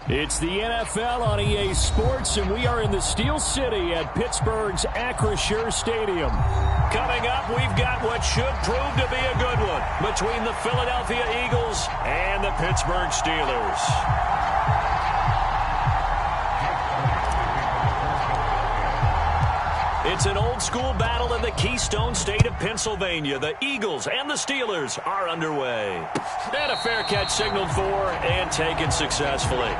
It's the NFL on EA Sports, and we are in the Steel City at Pittsburgh's Acrisure Stadium. Coming up, we've got what should prove to be a good one between the Philadelphia Eagles and the Pittsburgh Steelers. It's an old-school battle in the Keystone State of Pennsylvania. The Eagles and the Steelers are underway. And a fair catch signaled for and taken successfully.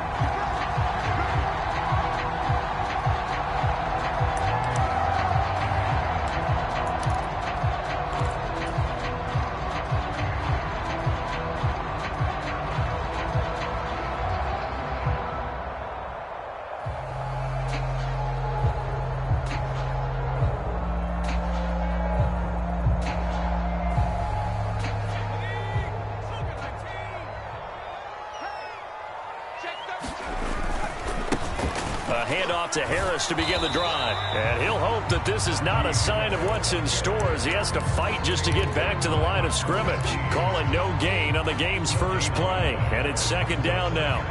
Handoff to Harris to begin the drive. And he'll hope that this is not a sign of what's in store as he has to fight just to get back to the line of scrimmage. Call it no gain on the game's first play. And it's second down now.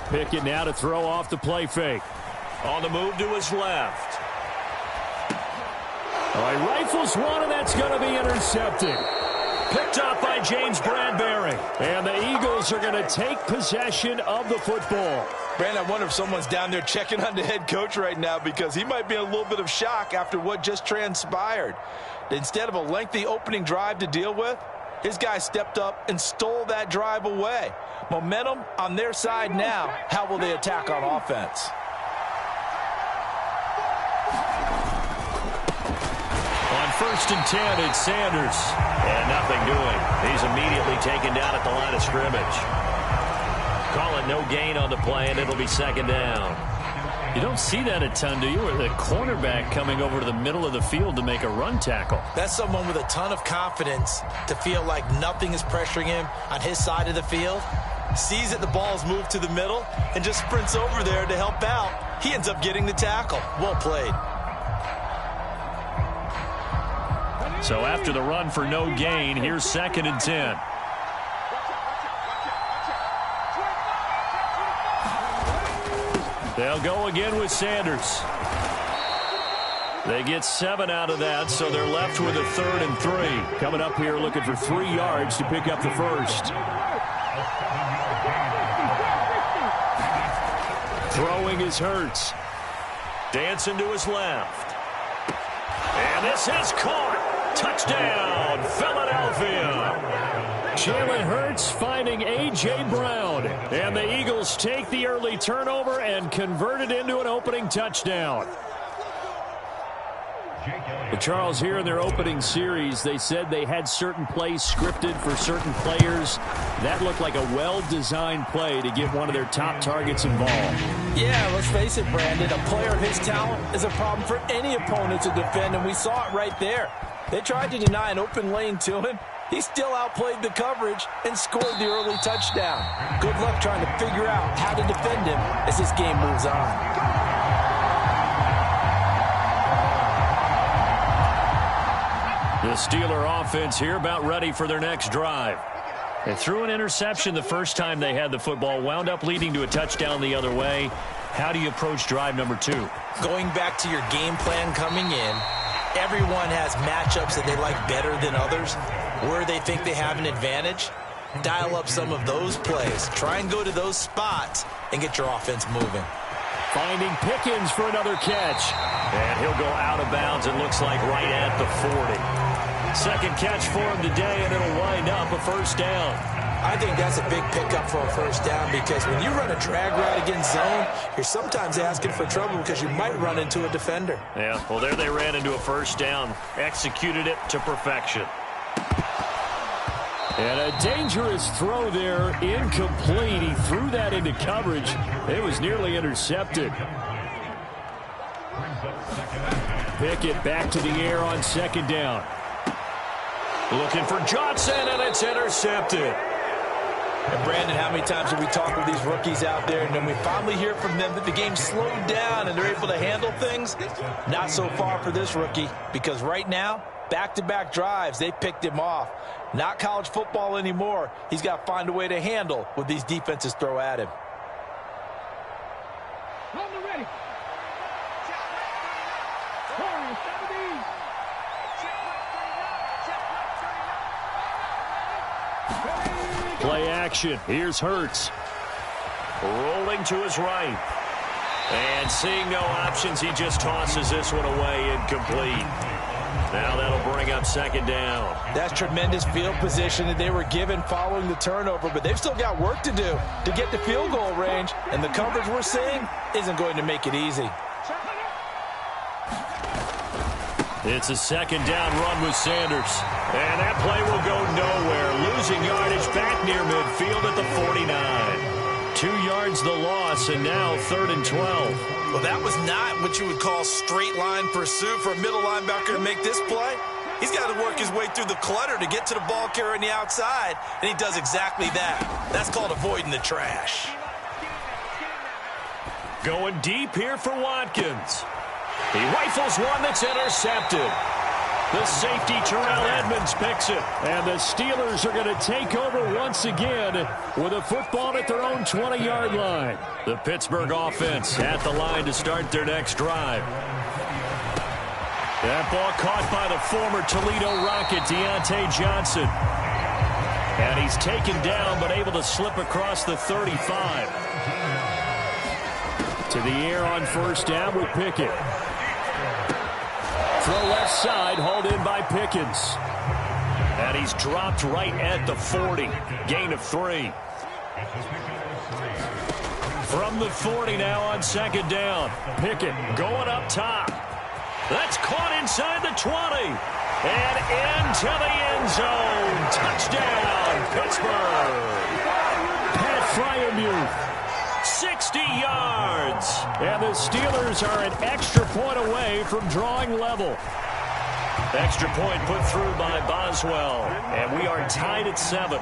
Pickett now to throw off the play fake. On the move to his left. All right, rifles one, and that's going to be intercepted. Picked up by James Bradbury. And the Eagles are going to take possession of the football. Brandon, I wonder if someone's down there checking on the head coach right now because he might be in a little bit of shock after what just transpired. Instead of a lengthy opening drive to deal with, his guy stepped up and stole that drive away. Momentum on their side now. How will they attack on offense? First and 10, it's Sanders. And nothing doing. He's immediately taken down at the line of scrimmage. Call it no gain on the play, and it'll be second down. You don't see that a ton, do you? Or the cornerback coming over to the middle of the field to make a run tackle. That's someone with a ton of confidence to feel like nothing is pressuring him on his side of the field. Sees that the ball's moved to the middle and just sprints over there to help out. He ends up getting the tackle. Well played. So after the run for no gain, here's second and 10. They'll go again with Sanders. They get 7 out of that, so they're left with a 3rd and 3. Coming up here looking for 3 yards to pick up the first. Throwing is Hurts. Dancing to his left. And this is caught. Touchdown, Philadelphia. Jalen Hurts finding A.J. Brown. And the Eagles take the early turnover and convert it into an opening touchdown. But Charles, here in their opening series, they said they had certain plays scripted for certain players. That looked like a well-designed play to get one of their top targets involved. Yeah, let's face it, Brandon. A player of his talent is a problem for any opponent to defend, and we saw it right there. They tried to deny an open lane to him. He still outplayed the coverage and scored the early touchdown. Good luck trying to figure out how to defend him as this game moves on. The Steeler offense here about ready for their next drive. They threw an interception the first time they had the football, wound up leading to a touchdown the other way. How do you approach drive number 2? Going back to your game plan coming in, everyone has matchups that they like better than others. Where they think they have an advantage, dial up some of those plays. Try and go to those spots and get your offense moving. Finding Pickens for another catch. And he'll go out of bounds, it looks like right at the 40. Second catch for him today, and it'll wind up a first down. I think that's a big pickup for a first down because when you run a drag route against zone, you're sometimes asking for trouble because you might run into a defender. Yeah, well, there they ran into a first down. Executed it to perfection. And a dangerous throw there, incomplete. He threw that into coverage. It was nearly intercepted. Pickett back to the air on second down. Looking for Johnson, and it's intercepted. And Brandon, how many times have we talked with these rookies out there, and then we finally hear from them that the game slowed down and they're able to handle things? Not so far for this rookie, because right now, back-to-back drives, they picked him off. Not college football anymore. He's got to find a way to handle what these defenses throw at him. Play action. Here's Hurts. Rolling to his right. And seeing no options, he just tosses this one away incomplete. Now that'll bring up second down. That's tremendous field position that they were given following the turnover, but they've still got work to do to get to field goal range, and the coverage we're seeing isn't going to make it easy. It's a second down run with Sanders. And that play will go nowhere. Losing yardage back near midfield at the 49. 2 yards the loss, and now 3rd and 12. Well, that was not what you would call straight line pursuit for a middle linebacker to make this play. He's got to work his way through the clutter to get to the ball carrier on the outside, and he does exactly that. That's called avoiding the trash. Going deep here for Watkins. He rifles one that's intercepted. The safety, Terrell Edmonds, picks it. And the Steelers are going to take over once again with a football at their own 20-yard line. The Pittsburgh offense at the line to start their next drive. That ball caught by the former Toledo Rocket, Deontay Johnson. And he's taken down but able to slip across the 35. To the air on first down with Pickett. Throw left side, hauled in by Pickens. And he's dropped right at the 40. Gain of 3. From the 40 now on second down. Pickett going up top. That's caught inside the 20. And into the end zone. Touchdown, Pittsburgh. Pat Fryermuth. 60 yards. And the Steelers are an extra point away from drawing level. Extra point put through by Boswell. And we are tied at 7.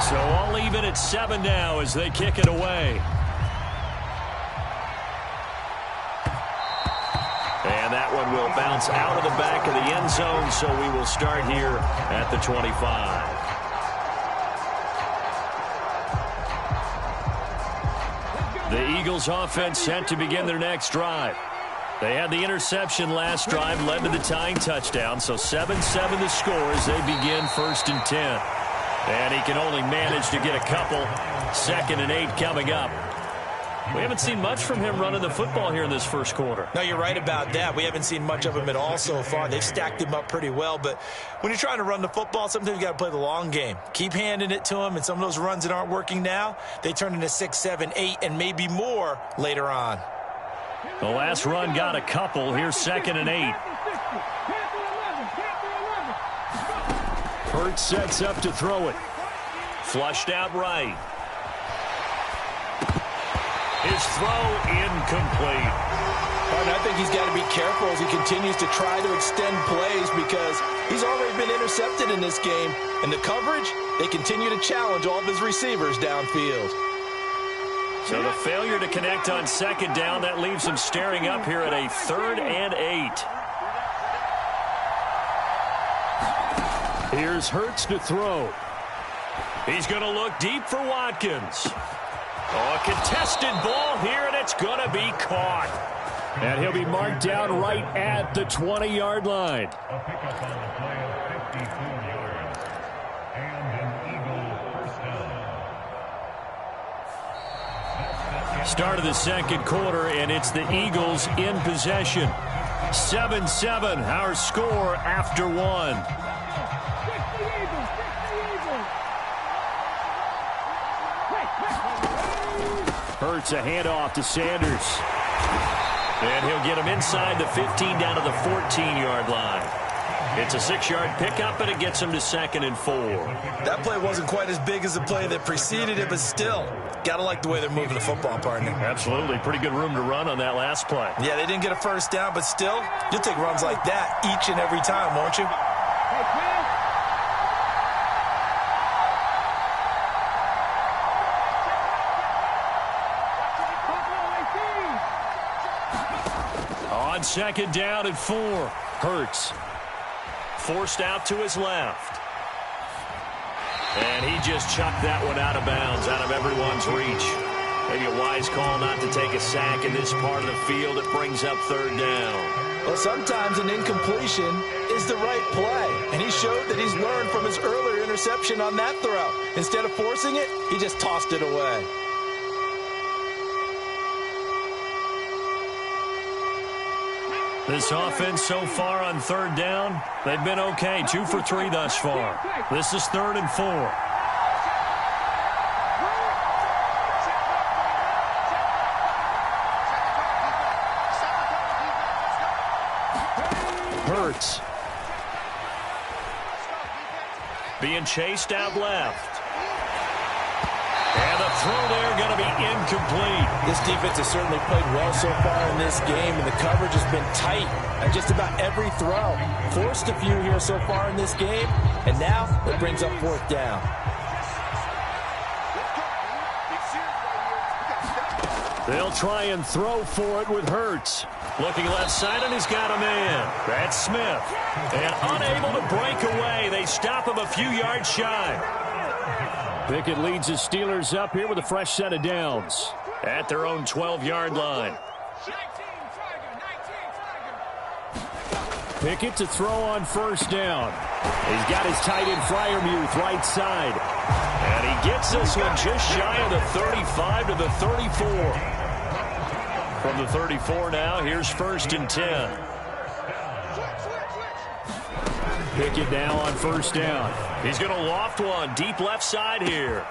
So all even at 7 now as they kick it away. And that one will bounce out of the back of the end zone, so we will start here at the 25. The Eagles offense set to begin their next drive. They had the interception last drive, led to the tying touchdown, so 7-7 the score as they begin 1st and 10. And he can only manage to get a couple. 2nd and 8 coming up. We haven't seen much from him running the football here in this first quarter. No, you're right about that. We haven't seen much of him at all so far. They've stacked him up pretty well, but when you're trying to run the football, sometimes you got to play the long game. Keep handing it to him, and some of those runs that aren't working now, they turn into 6, 7, 8, and maybe more later on. The last run got a couple. Here's 2nd and 8. Hurts sets up to throw it. Flushed out right. His throw incomplete. And I think he's got to be careful as he continues to try to extend plays because he's already been intercepted in this game. And the coverage, they continue to challenge all of his receivers downfield. So the failure to connect on 2nd down, that leaves him staring up here at a 3rd and 8. Here's Hurts to throw. He's going to look deep for Watkins. Oh, a contested ball here, and it's going to be caught. And he'll be marked down right at the 20-yard line. Start of the second quarter, and it's the Eagles in possession. 7-7, our score after 1. Hurts a handoff to Sanders. And he'll get him inside the 15 down to the 14-yard line. It's a 6-yard pickup, and it gets him to 2nd and 4. That play wasn't quite as big as the play that preceded it, but still, got to like the way they're moving the football, partner. Absolutely. Pretty good room to run on that last play. Yeah, they didn't get a first down, but still, you'll take runs like that each and every time, won't you? on second down and 4. Hurts. Forced out to his left. And he just chucked that one out of bounds, out of everyone's reach. Maybe a wise call not to take a sack in this part of the field. It brings up third down. Well, sometimes an incompletion is the right play. And he showed that he's learned from his earlier interception on that throw. Instead of forcing it, he just tossed it away. This offense so far on third down, they've been okay. 2 for 3 thus far. This is 3rd and 4. Hurts. Being chased out left. And the throw there going to be incomplete. This defense has certainly played well so far in this game, and the coverage has been tight at just about every throw. Forced a few here so far in this game, and now it brings up 4th down. They'll try and throw for it with Hurts. Looking left side, and he's got a man. That's Smith. And unable to break away. They stop him a few yards shy. Pickett leads his Steelers up here with a fresh set of downs at their own 12-yard line. Pickett to throw on first down. He's got his tight end Freiermuth right side. And he gets this one just shy of the 35 to the 34. From the 34 now, here's 1st and 10. Pickett now on first down. He's going to loft one deep left side here.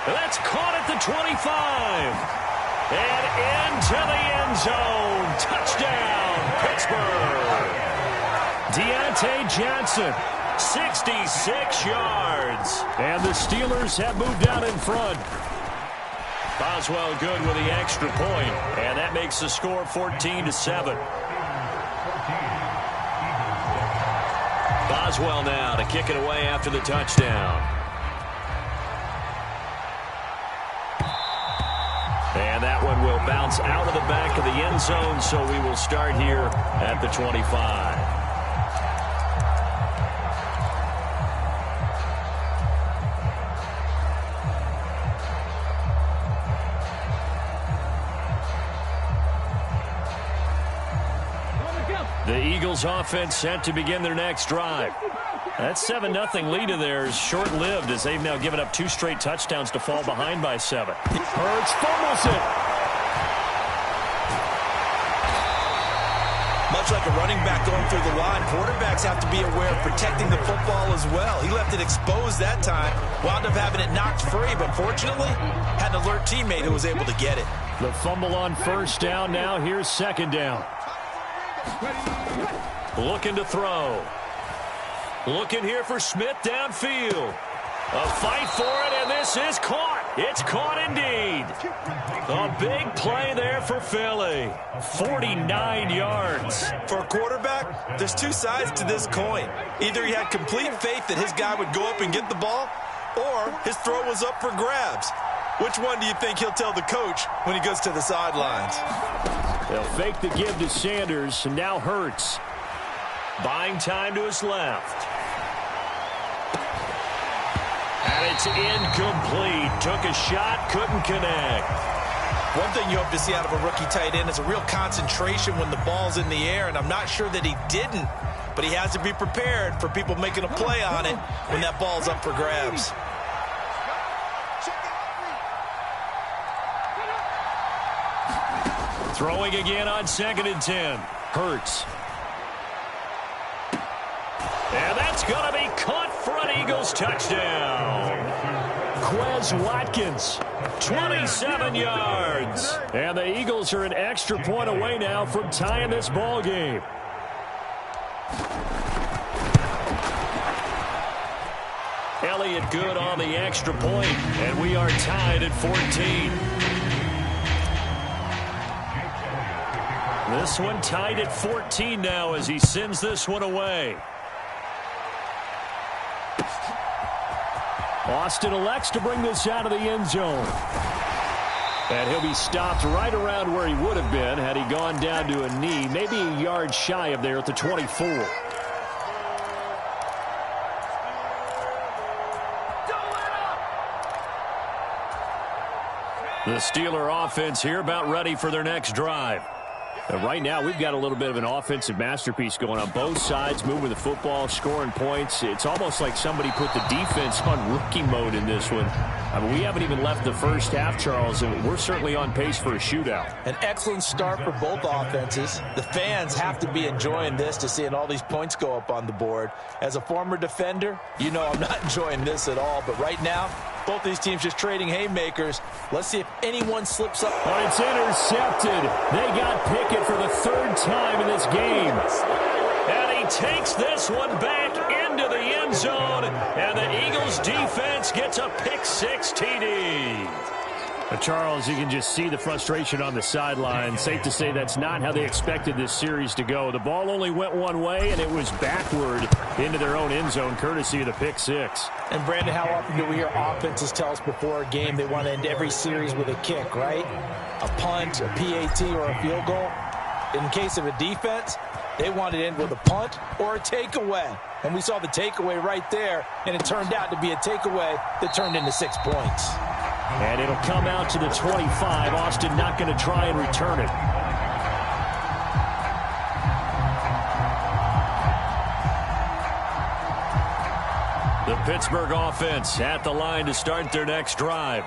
That's caught at the 25. And into the end zone. Touchdown, Pittsburgh. Deontay Johnson, 66 yards. And the Steelers have moved out in front. Boswell good with the extra point, and that makes the score 14-7. Boswell now to kick it away after the touchdown. And that one will bounce out of the back of the end zone, so we will start here at the 25. The Eagles offense set to begin their next drive. That 7-0 lead of theirs short-lived as they've now given up 2 straight touchdowns to fall behind by 7. Hurts fumbles it. Much like a running back going through the line, quarterbacks have to be aware of protecting the football as well. He left it exposed that time, wound up having it knocked free, but fortunately had an alert teammate who was able to get it. The fumble on first down now. Here's 2nd down. Looking to throw. Looking here for Smith downfield. A fight for it, and this is caught. It's caught indeed. A big play there for Philly. 49 yards. For a quarterback, there's 2 sides to this coin. Either he had complete faith that his guy would go up and get the ball, or his throw was up for grabs. Which one do you think he'll tell the coach when he goes to the sidelines? They'll fake the give to Sanders, and now Hurts. Buying time to his left. And it's incomplete. Took a shot, couldn't connect. One thing you hope to see out of a rookie tight end is a real concentration when the ball's in the air, and I'm not sure that he didn't, but he has to be prepared for people making a play on it when that ball's up for grabs. Throwing again on 2nd and 10. Hurts. And that's going to be caught for an Eagles touchdown. Quez Watkins, 27 yards. And the Eagles are an extra point away now from tying this ball game. Elliott good on the extra point, and we are tied at 14. This one tied at 14 now as he sends this one away. Austin elects to bring this out of the end zone. And he'll be stopped right around where he would have been had he gone down to a knee, maybe a yard shy of there at the 24. The Steeler offense here about ready for their next drive. Right now, we've got a little bit of an offensive masterpiece going on both sides, moving the football, scoring points. It's almost like somebody put the defense on rookie mode in this one. I mean, we haven't even left the first half, Charles, and we're certainly on pace for a shootout. An excellent start for both offenses. The fans have to be enjoying this to seeing all these points go up on the board. As a former defender, you know I'm not enjoying this at all. But right now, both these teams just trading haymakers. Let's see if anyone slips up. Oh, it's intercepted. They got Pickett for the third time in this game. And he takes this one back into the end zone. And the Eagles defense gets a pick-6 TD. Charles, you can just see the frustration on the sideline. Safe to say that's not how they expected this series to go. The ball only went one way, and it was backward into their own end zone, courtesy of the pick-6. And, Brandon, how often do we hear offenses tell us before a game they want to end every series with a kick, right? A punt, a PAT, or a field goal. In case of a defense, they want to end with a punt or a takeaway. And we saw the takeaway right there, and it turned out to be a takeaway that turned into 6 points. And it'll come out to the 25. Austin not going to try and return it. The Pittsburgh offense at the line to start their next drive.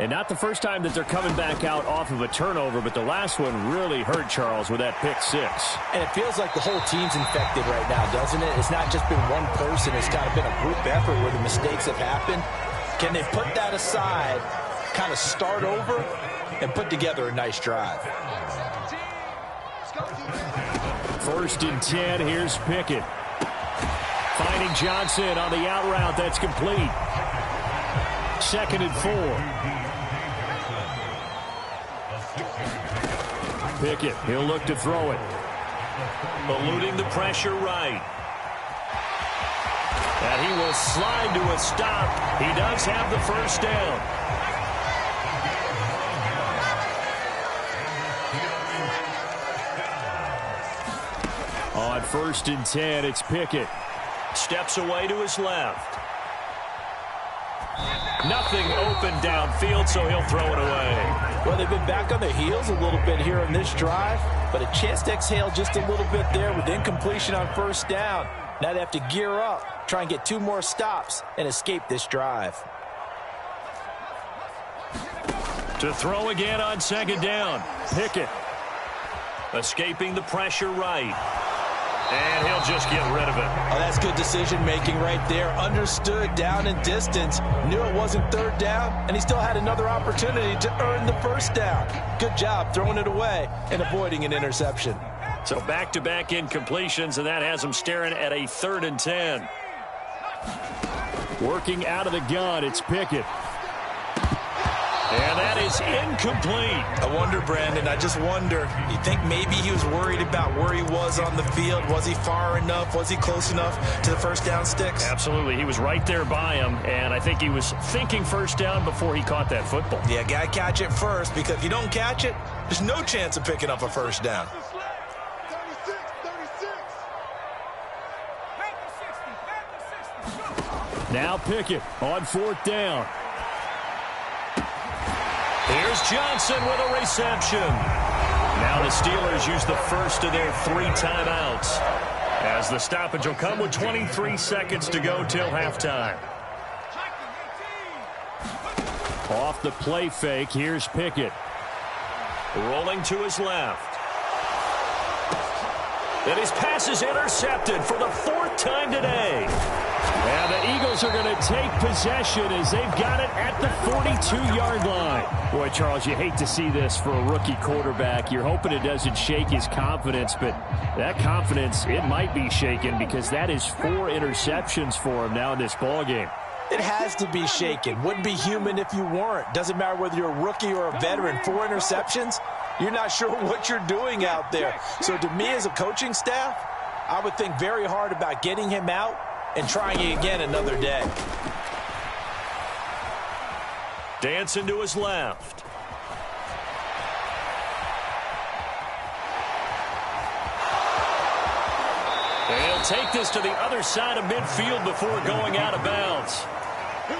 And not the first time that they're coming back out off of a turnover, but the last one really hurt Charles with that pick-6. And it feels like the whole team's infected right now, doesn't it? It's not just been one person. It's kind of been a group effort where the mistakes have happened. Can they put that aside, kind of start over, and put together a nice drive? 1st and 10, here's Pickett. Finding Johnson on the out route, that's complete. 2nd and 4. Pickett, he'll look to throw it. Eluding the pressure right. And he will slide to a stop. He does have the first down. On 1st and 10, it's Pickett. Steps away to his left. Nothing open downfield, so he'll throw it away. Well, they've been back on their heels a little bit here in this drive, but a chance to exhale just a little bit there with incompletion on 1st down. Now they have to gear up, try and get 2 more stops, and escape this drive. To throw again on 2nd down. Pickett. Escaping the pressure right. And he'll just get rid of it. Oh, that's good decision-making right there. Understood down and distance. Knew it wasn't 3rd down, and he still had another opportunity to earn the 1st down. Good job throwing it away and avoiding an interception. So back-to-back incompletions, and that has him staring at a 3rd and 10. Working out of the gun, it's Pickett. And that is incomplete. I wonder, Brandon, I just wonder, you think maybe he was worried about where he was on the field? Was he far enough? Was he close enough to the 1st down sticks? Absolutely. He was right there by him, and I think he was thinking 1st down before he caught that football. Yeah, got to catch it first, because if you don't catch it, there's no chance of picking up a 1st down. Now Pickett on 4th down. Here's Johnson with a reception. Now the Steelers use the first of their 3 timeouts, as the stoppage will come with 23 seconds to go till halftime. Off the play fake, here's Pickett. Rolling to his left. And his pass is intercepted for the 4th time today. And the Eagles are going to take possession as they've got it at the 42-yard line. Boy, Charles, you hate to see this for a rookie quarterback. You're hoping it doesn't shake his confidence, but that confidence, it might be shaken because that is 4 interceptions for him now in this ballgame. It has to be shaken. Wouldn't be human if you weren't. Doesn't matter whether you're a rookie or a veteran. 4 interceptions, you're not sure what you're doing out there. So to me as a coaching staff, I would think very hard about getting him out and trying it again another day. Dancing to his left. They'll take this to the other side of midfield before going out of bounds.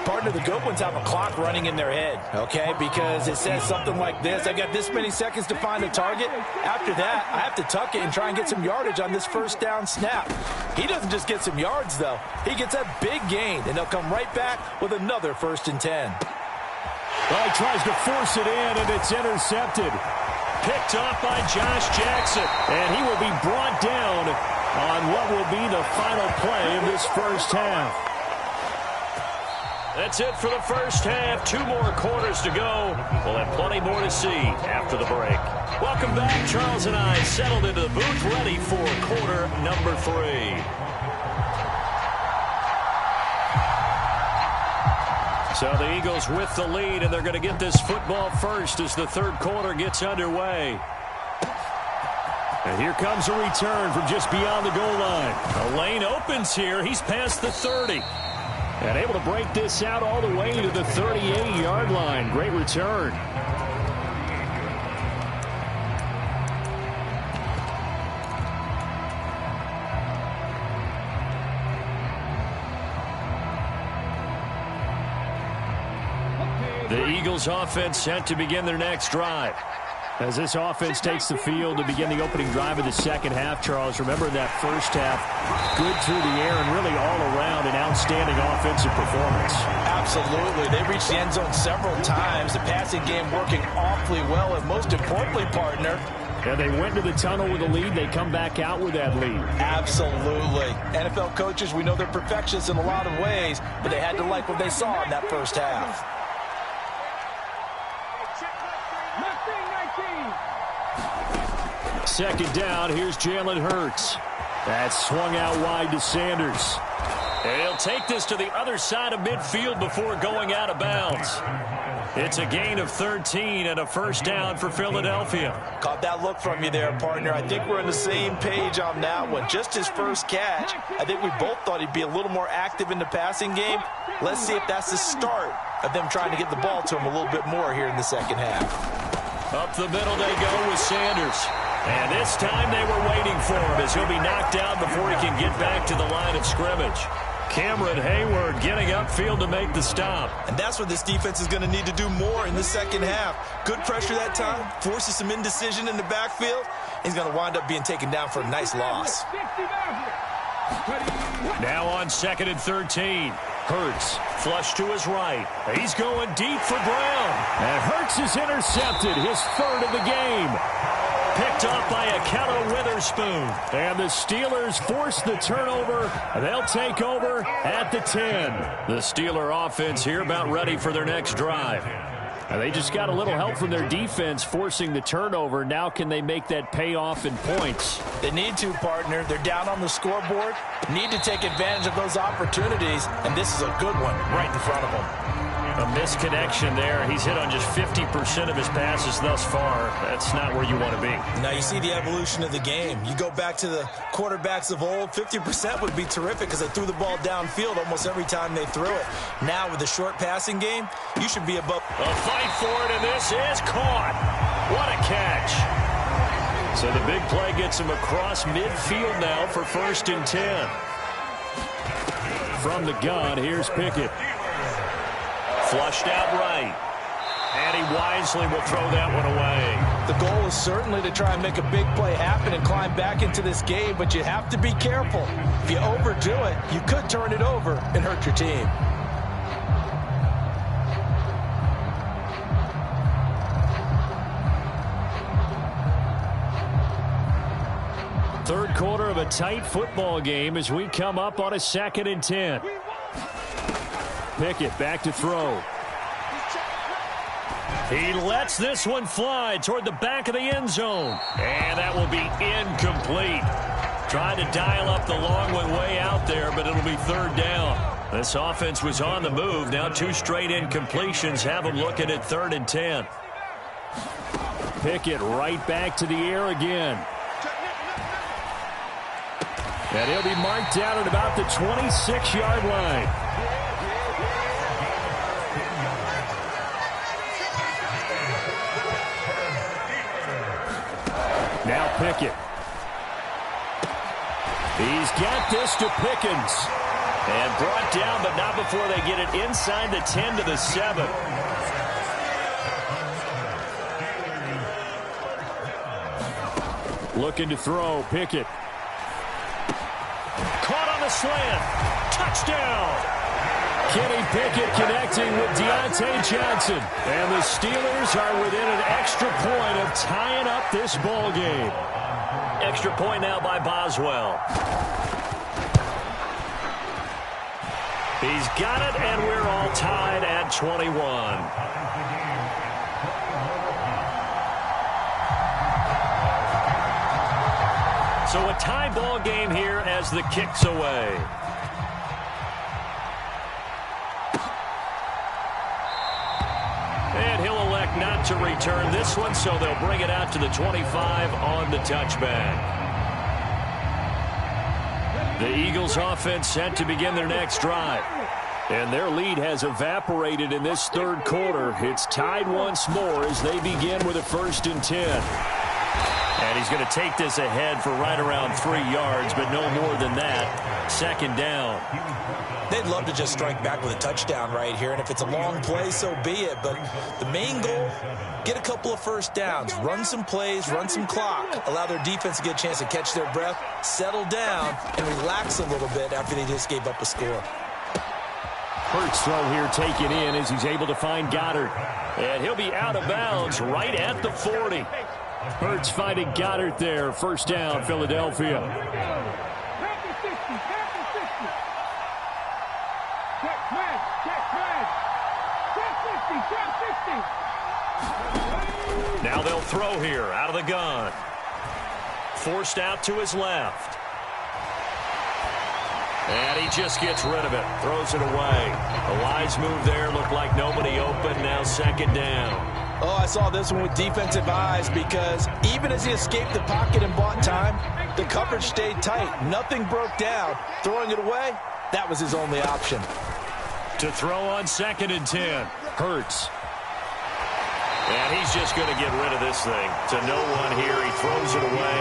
Partner, the good ones have a clock running in their head, okay? Because it says something like this. I got this many seconds to find a target. After that, I have to tuck it and try and get some yardage on this first down snap. He doesn't just get some yards, though. He gets a big gain, and they'll come right back with another 1st and 10. Well, he tries to force it in, and it's intercepted. Picked off by Josh Jackson, and he will be brought down on what will be the final play of this first half. That's it for the first half. 2 more quarters to go. We'll have plenty more to see after the break. Welcome back. Charles and I settled into the booth, ready for quarter number 3. So the Eagles with the lead, and they're going to get this football first as the 3rd quarter gets underway. And here comes a return from just beyond the goal line. The lane opens here. He's past the 30. And able to break this out all the way to the 38-yard line. Great return. The Eagles offense set to begin their next drive. As this offense takes the field to begin the opening drive of the second half, Charles, remember that first half, good through the air and really all around an outstanding offensive performance. Absolutely. They reached the end zone several times. The passing game working awfully well, and most importantly, partner, and they went to the tunnel with a lead. They come back out with that lead. Absolutely. NFL coaches, we know they're perfectionists in a lot of ways, but they had to like what they saw in that first half. Second down, here's Jalen Hurts. That's swung out wide to Sanders. And he'll take this to the other side of midfield before going out of bounds. It's a gain of 13 and a first down for Philadelphia. Caught that look from you there, partner. I think we're on the same page on that one. Just his first catch. I think we both thought he'd be a little more active in the passing game. Let's see if that's the start of them trying to get the ball to him a little bit more here in the second half. Up the middle they go with Sanders. And this time they were waiting for him as he'll be knocked down before he can get back to the line of scrimmage. Cameron Hayward getting upfield to make the stop. And that's what this defense is going to need to do more in the second half. Good pressure that time, forces some indecision in the backfield. He's going to wind up being taken down for a nice loss. Now on 2nd and 13. Hurts flush to his right. He's going deep for Brown. And Hurts is intercepted, his 3rd of the game. Picked off by Akello Witherspoon. And the Steelers force the turnover. They'll take over at the 10. The Steeler offense here about ready for their next drive. And they just got a little help from their defense forcing the turnover. Now can they make that pay off in points? They need to, partner. They're down on the scoreboard. Need to take advantage of those opportunities. And this is a good one right in front of them. A misconnection there. He's hit on just 50% of his passes thus far. That's not where you want to be. Now you see the evolution of the game. You go back to the quarterbacks of old, 50% would be terrific because they threw the ball downfield almost every time they threw it. Now with the short passing game, you should be above. A fight for it, and this is caught. What a catch. So the big play gets him across midfield now for 1st and 10. From the gun, here's Pickett. Flushed out right. And he wisely will throw that one away. The goal is certainly to try and make a big play happen and climb back into this game, but you have to be careful. If you overdo it, you could turn it over and hurt your team. Third quarter of a tight football game as we come up on a 2nd and 10. Pickett back to throw. He lets this one fly toward the back of the end zone. And that will be incomplete. Trying to dial up the long one way out there, but it'll be 3rd down. This offense was on the move. Now 2 straight incompletions have them looking at 3rd and 10. Pickett right back to the air again. And he'll be marked down at about the 26-yard line. Now Pickett. He's got this to Pickens. And brought down, but not before they get it inside the 10 to the 7. Looking to throw, Pickett. Caught on the slant. Touchdown. Kenny Pickett connecting with Deontay Johnson. And the Steelers are within an extra point of tying up this ball game. Extra point now by Boswell. He's got it, and we're all tied at 21. So a tie ball game here as the kick's away. And he'll elect not to return this one, so they'll bring it out to the 25 on the touchback. The Eagles offense set to begin their next drive. And their lead has evaporated in this third quarter. It's tied once more as they begin with a 1st and 10. And he's going to take this ahead for right around 3 yards, but no more than that. 2nd down. They'd love to just strike back with a touchdown right here, and if it's a long play, so be it. But the main goal, get a couple of 1st downs, run some plays, run some clock, allow their defense to get a chance to catch their breath, settle down, and relax a little bit after they just gave up a score. Hurts throw here taken in as he's able to find Goddard. And he'll be out of bounds right at the 40. Hurts finding Goddard there. 1st down, Philadelphia. Now they'll throw here out of the gun. Forced out to his left. And he just gets rid of it. Throws it away. A wise move there. Looked like nobody open. Now 2nd down. Oh, I saw this one with defensive eyes because even as he escaped the pocket and bought time, the coverage stayed tight. Nothing broke down. Throwing it away, that was his only option. To throw on 2nd and 10. Hurts. And he's just going to get rid of this thing. To no one here. He throws it away.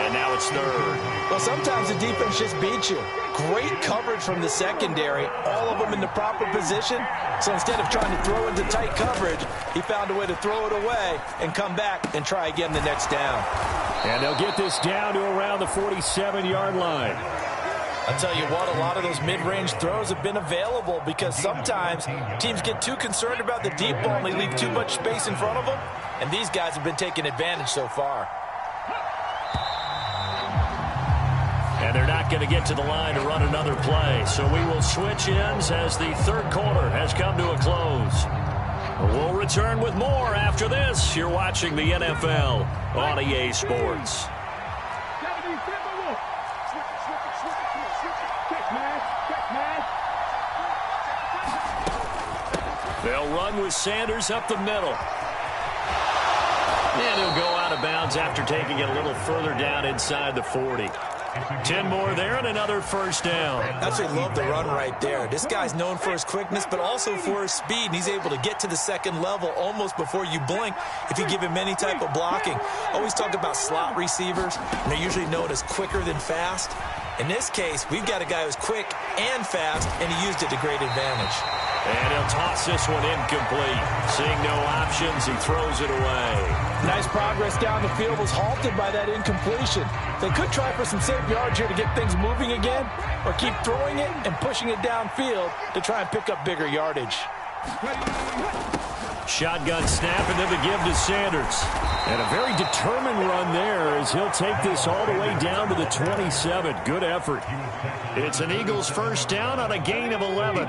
And now it's 3rd. Well, sometimes the defense just beats you. Great coverage from the secondary. All of them in the proper position. So instead of trying to throw into tight coverage, he found a way to throw it away and come back and try again the next down. And they'll get this down to around the 47-yard line. I'll tell you what, a lot of those mid-range throws have been available because sometimes teams get too concerned about the deep ball and they leave too much space in front of them. And these guys have been taking advantage so far. And they're not going to get to the line to run another play. So we will switch ends as the third quarter has come to a close. We'll return with more after this. You're watching the NFL on EA Sports. They'll run with Sanders up the middle. And he'll go out of bounds after taking it a little further down inside the 40. 10 more there and another 1st down. Absolutely love the run right there. This guy's known for his quickness, but also for his speed. And he's able to get to the 2nd level almost before you blink if you give him any type of blocking. Always talk about slot receivers, and they're usually known as quicker than fast. In this case, we've got a guy who's quick and fast, and he used it to great advantage. And he'll toss this one incomplete. Seeing no options, he throws it away. Nice progress down the field was halted by that incompletion. They could try for some safe yards here to get things moving again, or keep throwing it and pushing it downfield to try and pick up bigger yardage. Shotgun snap and then the give to Sanders. And a very determined run there as he'll take this all the way down to the 27. Good effort. It's an Eagles 1st down on a gain of 11.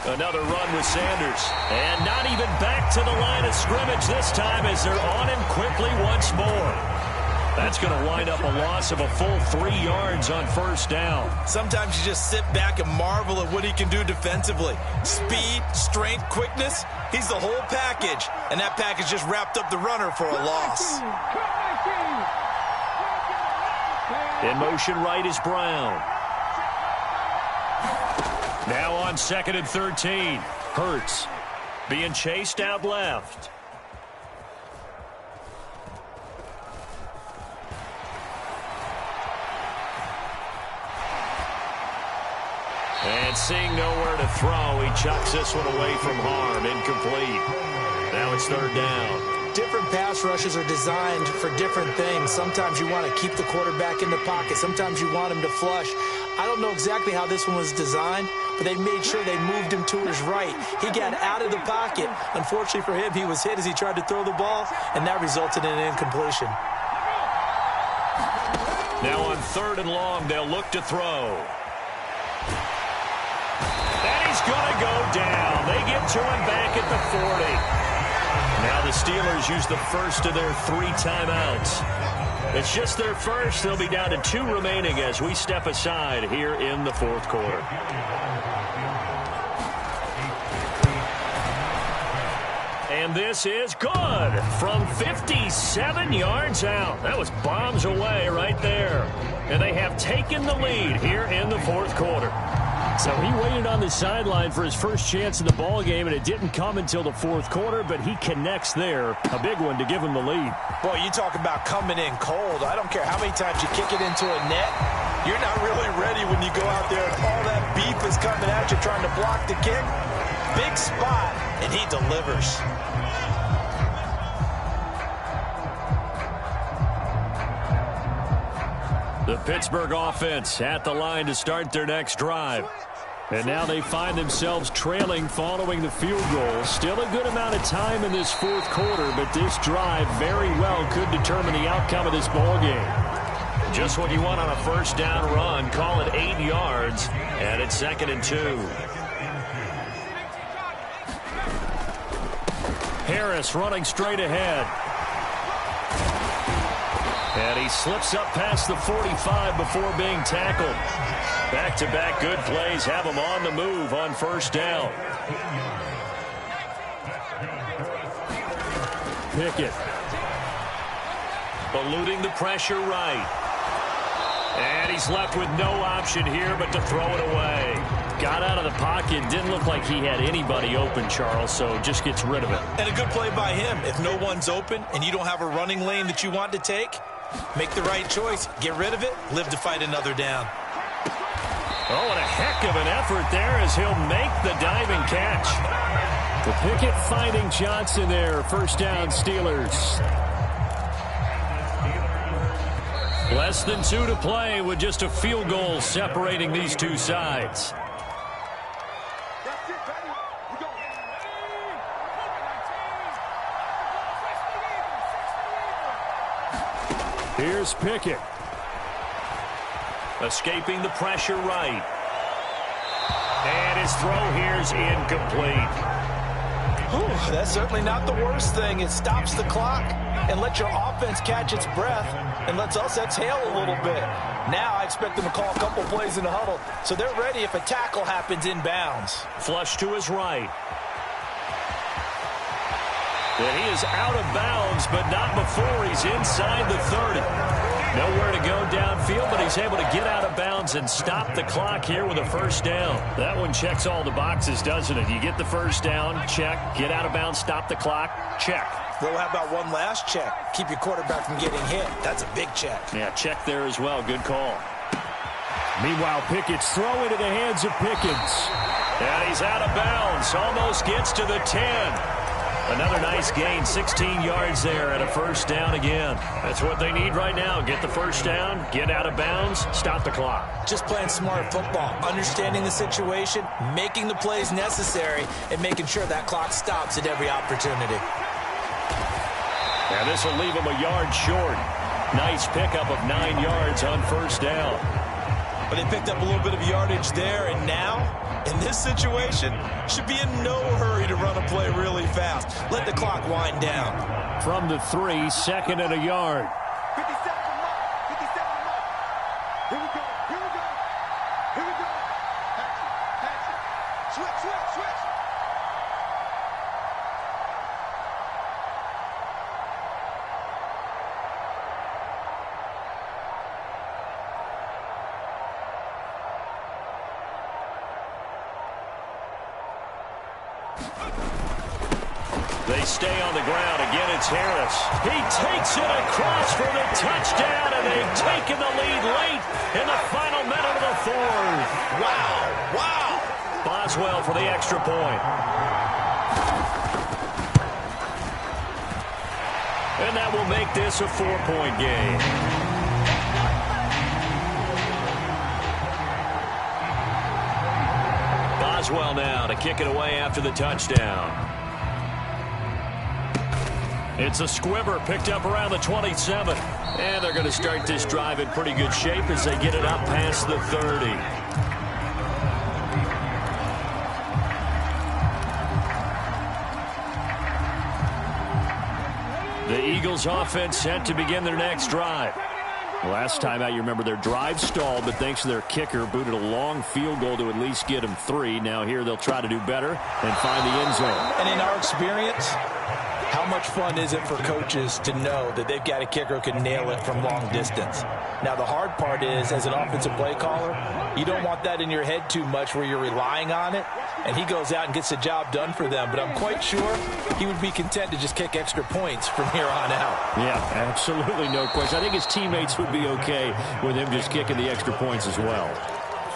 Another run with Sanders. And not even back to the line of scrimmage this time as they're on him quickly once more. That's going to wind up a loss of a full 3 yards on 1st down. Sometimes you just sit back and marvel at what he can do defensively. Speed, strength, quickness, he's the whole package. And that package just wrapped up the runner for a loss. In motion right is Brown. Now on 2nd and 13. Hurts being chased out left. And seeing nowhere to throw, he chucks this one away from harm. Incomplete. Now it's third down. Different pass rushes are designed for different things. Sometimes you want to keep the quarterback in the pocket. Sometimes you want him to flush. I don't know exactly how this one was designed, but they made sure they moved him to his right. He got out of the pocket. Unfortunately for him, he was hit as he tried to throw the ball, and that resulted in an incompletion. Now on third and long, they'll look to throw. And he's going to go down. They get to him back at the 40. Now the Steelers use the first of their 3 timeouts. It's just their first. They'll be down to 2 remaining as we step aside here in the fourth quarter. And this is good from 57 yards out. That was bombs away right there. And they have taken the lead here in the fourth quarter. So he waited on the sideline for his first chance in the ball game, and it didn't come until the fourth quarter, but he connects there. A big one to give him the lead. Boy, you talk about coming in cold. I don't care how many times you kick it into a net. You're not really ready when you go out there and all that beef is coming at you trying to block the kick. Big spot, and he delivers. The Pittsburgh offense at the line to start their next drive. And now they find themselves trailing following the field goal. Still a good amount of time in this fourth quarter, but this drive very well could determine the outcome of this ball game. Just what you want on a first down run. Call it 8 yards, and it's 2nd and 2. Harris running straight ahead. And he slips up past the 45 before being tackled. Back-to-back good plays have him on the move on first down. Pickett. Eluding the pressure right. And he's left with no option here but to throw it away. Got out of the pocket. Didn't look like he had anybody open, Charles, so just gets rid of it. And a good play by him. If no one's open and you don't have a running lane that you want to take, make the right choice. Get rid of it. Live to fight another down. Oh, and a heck of an effort there as he'll make the diving catch. The Pickett finding Johnson there. First down, Steelers. Less than 2 to play with just a field goal separating these two sides. Here's Pickett. Escaping the pressure right. And his throw here's incomplete. Whew, that's certainly not the worst thing. It stops the clock and lets your offense catch its breath and lets us exhale a little bit. Now I expect them to call a couple plays in the huddle so they're ready if a tackle happens inbounds. Flush to his right. And he is out of bounds, but not before he's inside the 30. Nowhere to go downfield, but he's able to get out of bounds and stop the clock here with a first down. That one checks all the boxes, doesn't it? You get the first down, check. Get out of bounds, stop the clock, check. Well, how about one last check? Keep your quarterback from getting hit. That's a big check. Yeah, check there as well. Good call. Meanwhile, Pickett's throw into the hands of Pickens. And he's out of bounds. Almost gets to the 10. Another nice gain, 16 yards there and a first down again. That's what they need right now. Get the first down, get out of bounds, stop the clock. Just playing smart football, understanding the situation, making the plays necessary, and making sure that clock stops at every opportunity. And this will leave him a yard short. Nice pickup of 9 yards on first down. But they picked up a little bit of yardage there, and now, in this situation, should be in no hurry to run a play really fast. Let the clock wind down. From the 3, 2nd and a yard. 57 to mark. 57 to mark. Here we go. Here we go. Here we go. Pass it. Switch, switch, switch. stay on the ground. Again, it's Harris. He takes it across for the touchdown, and they've taken the lead late in the final minute of the fourth. Wow, wow. Boswell for the extra point. And that will make this a 4-point game. Boswell now to kick it away after the touchdown. It's a squibber picked up around the 27. And they're going to start this drive in pretty good shape as they get it up past the 30. The Eagles offense set to begin their next drive. Last time out, you remember their drive stalled, but thanks to their kicker, booted a long field goal to at least get them 3. Now here they'll try to do better and find the end zone. And in our experience, how much fun is it for coaches to know that they've got a kicker who can nail it from long distance? Now, the hard part is, as an offensive play caller, you don't want that in your head too much where you're relying on it, and he goes out and gets the job done for them. But I'm quite sure he would be content to just kick extra points from here on out. Yeah, absolutely no question. I think his teammates would be okay with him just kicking the extra points as well.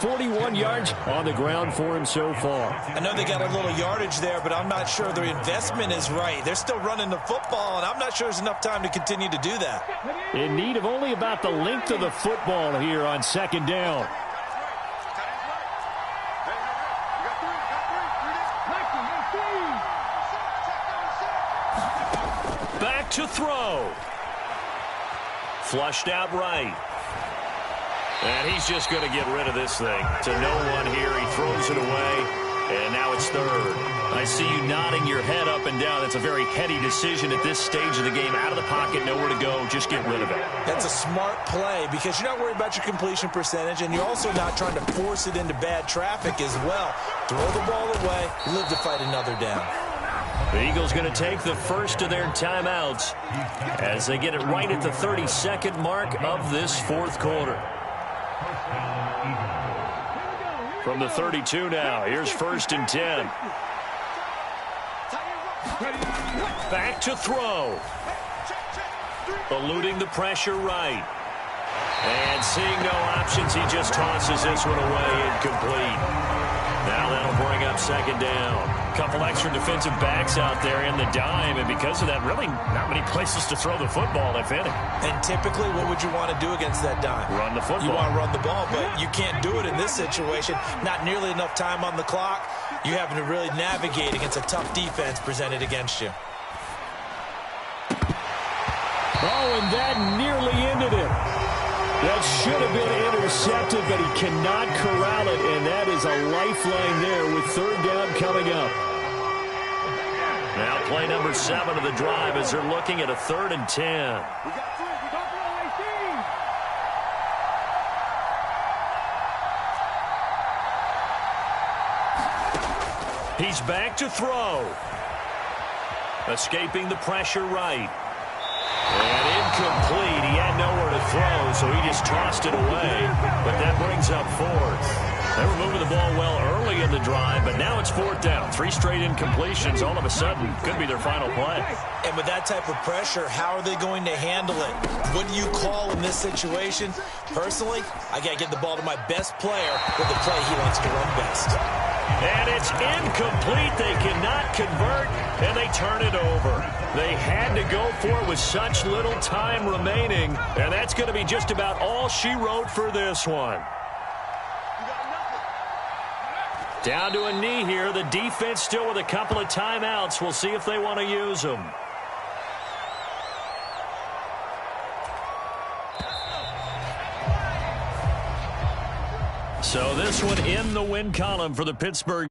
41 yards on the ground for him so far. I know they got a little yardage there, but I'm not sure their investment is right. They're still running the football, and I'm not sure there's enough time to continue to do that. In need of only about the length of the football here on second down. Back to throw. Flushed out right. And he's just going to get rid of this thing. To no one here. He throws it away. And now it's third. I see you nodding your head up and down. That's a very heady decision at this stage of the game. Out of the pocket, nowhere to go. Just get rid of it. That's a smart play because you're not worried about your completion percentage, and you're also not trying to force it into bad traffic as well. Throw the ball away. Live to fight another down. The Eagles going to take the first of their timeouts as they get it right at the 32nd mark of this fourth quarter. From the 32 now, here's 1st and 10. Back to throw. Eluding the pressure right. And seeing no options, he just tosses this one away, incomplete. Now that'll bring up second down. Couple extra defensive backs out there in the dime, and because of that, really not many places to throw the football, if any. And typically, what would you want to do against that dime? Run the football. You want to run the ball, but you can't do it in this situation. Not nearly enough time on the clock. You having to really navigate against a tough defense presented against you. Oh, and that nearly ended it. That should have been intercepted, but he cannot corral it, and that is a lifeline there with third down coming up. Now play number 7 of the drive as they're looking at a 3rd and 10. He's back to throw. Escaping the pressure right. And incomplete. He had nowhere to throw, so he just tossed it away. But that brings up 4th. They were moving the ball well early in the drive, but now it's 4th down. 3 straight incompletions all of a sudden could be their final play. And with that type of pressure, how are they going to handle it? What do you call in this situation? Personally, I got to get the ball to my best player with the play he likes to run best. And it's incomplete. They cannot convert, and they turn it over. They had to go for it with such little time remaining, and that's going to be just about all she wrote for this one. Down to a knee here. The defense still with a couple of timeouts. We'll see if they want to use them. So this one in the win column for the Pittsburgh